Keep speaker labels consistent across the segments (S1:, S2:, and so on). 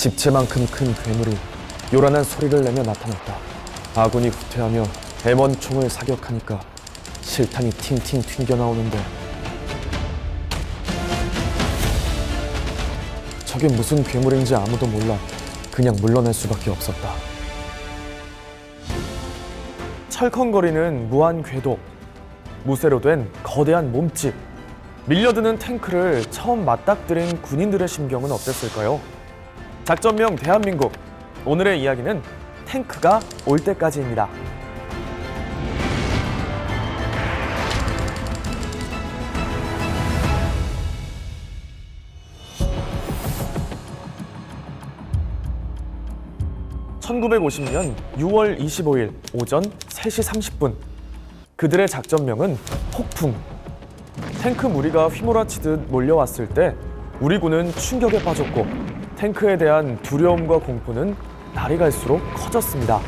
S1: 집채만큼 큰 괴물이 요란한 소리를 내며 나타났다. 아군이 후퇴하며 M1총을 사격하니까 실탄이 팅팅 튕겨나오는데 저게 무슨 괴물인지 아무도 몰라 그냥 물러날 수밖에 없었다. 철컹거리는 무한 궤도, 무쇠로 된 거대한 몸집, 밀려드는 탱크를 처음 맞닥뜨린 군인들의 심경은 어땠을까요? 작전명 대한민국, 오늘의 이야기는 탱크가 올 때까지입니다. (1950년 6월 25일) 오전 3시 30분 그들의 작전명은 폭풍. 탱크 무리가 휘몰아치듯 몰려왔을 때 우리 군은 충격에 빠졌고 탱크에 대한 두려움과 공포는 날이 갈수록 커졌습니다.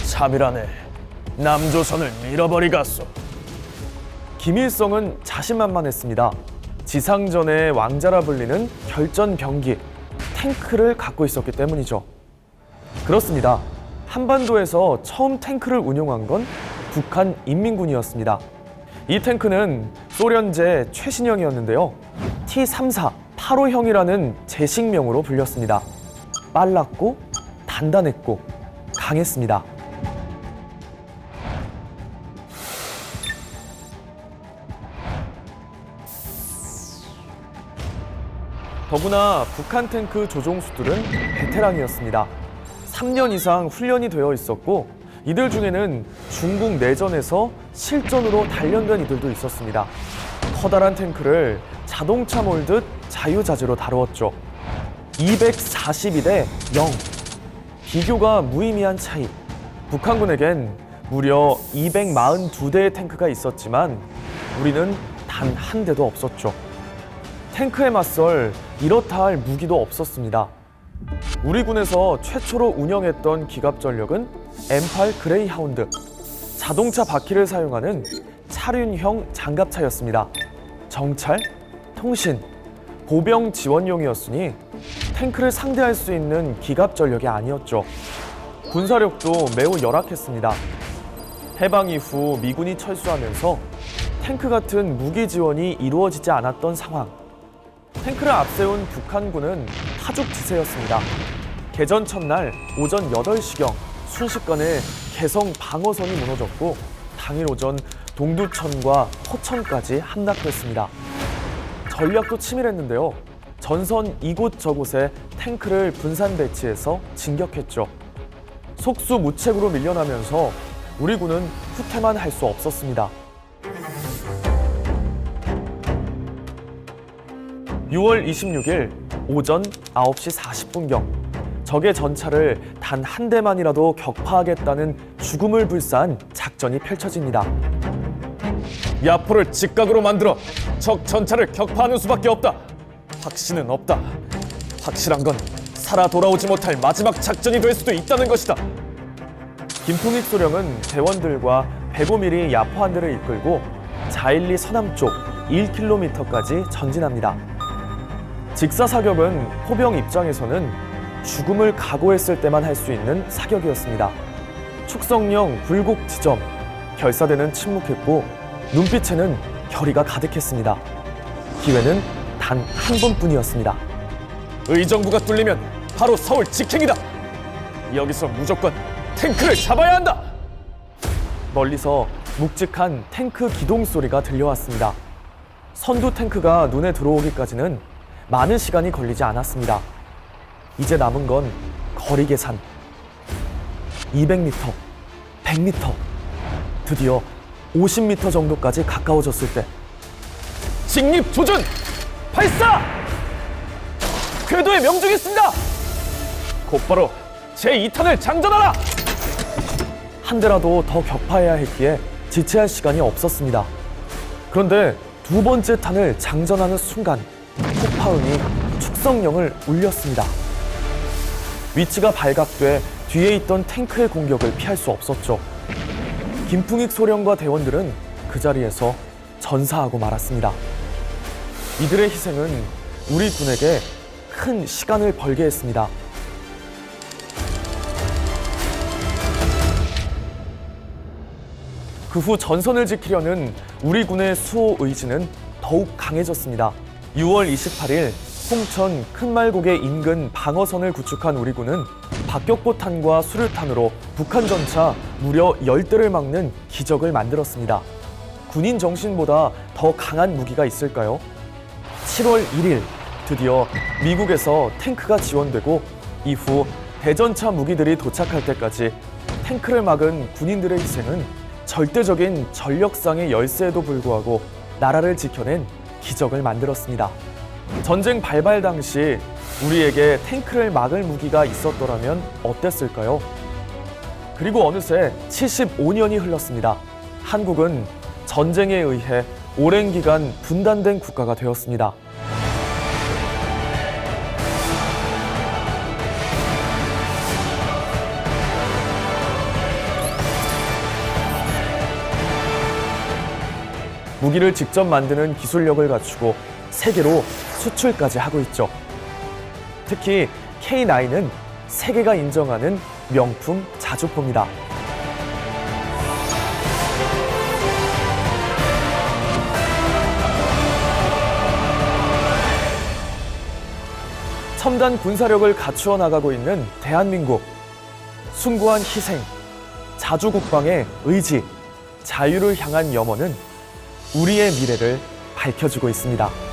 S1: 3일 안에 남조선을 밀어버리겠소. 김일성은 자신만만했습니다. 지상전의 왕자라 불리는 결전병기, 탱크를 갖고 있었기 때문이죠. 그렇습니다. 한반도에서 처음 탱크를 운용한 건 북한 인민군이었습니다. 이 탱크는 소련제 최신형이었는데요. T-34 8호형이라는 제식명으로 불렸습니다. 빨랐고 단단했고 강했습니다. 더구나 북한 탱크 조종수들은 베테랑이었습니다. 3년 이상 훈련이 되어 있었고 이들 중에는 중국 내전에서 실전으로 단련된 이들도 있었습니다. 커다란 탱크를 자동차 몰듯 자유자재로 다루었죠. 242대 0. 비교가 무의미한 차이. 북한군에겐 무려 242대의 탱크가 있었지만 우리는 단 한 대도 없었죠. 탱크에 맞설 이렇다 할 무기도 없었습니다. 우리 군에서 최초로 운영했던 기갑전력은 M8 그레이하운드, 자동차 바퀴를 사용하는 차륜형 장갑차였습니다. 정찰, 통신, 보병 지원용이었으니 탱크를 상대할 수 있는 기갑전력이 아니었죠. 군사력도 매우 열악했습니다. 해방 이후 미군이 철수하면서 탱크 같은 무기 지원이 이루어지지 않았던 상황. 탱크를 앞세운 북한군은 파죽지세였습니다. 개전 첫날 오전 8시경 순식간에 개성 방어선이 무너졌고 당일 오전 동두천과 포천까지 함락됐습니다. 전략도 치밀했는데요. 전선 이곳저곳에 탱크를 분산 배치해서 진격했죠. 속수무책으로 밀려나면서 우리 군은 후퇴만 할 수 없었습니다. 6월 26일 오전 9시 40분경 적의 전차를 단 한 대만이라도 격파하겠다는 죽음을 불사한 작전이 펼쳐집니다. 야포를 직각으로 만들어 적 전차를 격파하는 수밖에 없다. 확신은 없다. 확실한 건 살아 돌아오지 못할 마지막 작전이 될 수도 있다는 것이다. 김풍익 소령은 대원들과 105mm 야포 한 대를 이끌고 자일리 서남쪽 1km까지 전진합니다. 직사사격은 포병 입장에서는 죽음을 각오했을 때만 할 수 있는 사격이었습니다. 축성령 굴곡 지점, 결사대는 침묵했고 눈빛에는 결의가 가득했습니다. 기회는 단 한 번뿐이었습니다. 의정부가 뚫리면 바로 서울 직행이다. 여기서 무조건 탱크를 잡아야 한다. 멀리서 묵직한 탱크 기동 소리가 들려왔습니다. 선두 탱크가 눈에 들어오기까지는 많은 시간이 걸리지 않았습니다. 이제 남은 건 거리 계산. 200m, 100m, 드디어 50m 정도까지 가까워졌을 때 직립 조준! 발사! 궤도에 명중이 있습니다! 곧바로 제2탄을 장전하라! 한 대라도 더 격파해야 했기에 지체할 시간이 없었습니다. 그런데 두 번째 탄을 장전하는 순간 폭파음이 축성령을 울렸습니다. 위치가 발각돼 뒤에 있던 탱크의 공격을 피할 수 없었죠. 김풍익 소령과 대원들은 그 자리에서 전사하고 말았습니다. 이들의 희생은 우리 군에게 큰 시간을 벌게 했습니다. 그 후 전선을 지키려는 우리 군의 수호 의지는 더욱 강해졌습니다. 6월 28일 홍천 큰말고개 인근 방어선을 구축한 우리 군은 박격포탄과 수류탄으로 북한 전차 무려 10대를 막는 기적을 만들었습니다. 군인 정신보다 더 강한 무기가 있을까요? 7월 1일 드디어 미국에서 탱크가 지원되고 이후 대전차 무기들이 도착할 때까지 탱크를 막은 군인들의 희생은 절대적인 전력상의 열세에도 불구하고 나라를 지켜낸 기적을 만들었습니다. 전쟁 발발 당시 우리에게 탱크를 막을 무기가 있었더라면 어땠을까요? 그리고 어느새 75년이 흘렀습니다. 한국은 전쟁에 의해 오랜 기간 분단된 국가가 되었습니다. 무기를 직접 만드는 기술력을 갖추고 세계로 수출까지 하고 있죠. 특히 K9은 세계가 인정하는 명품 자주포입니다. 첨단 군사력을 갖추어 나가고 있는 대한민국. 숭고한 희생, 자주국방의 의지, 자유를 향한 염원은 우리의 미래를 밝혀주고 있습니다.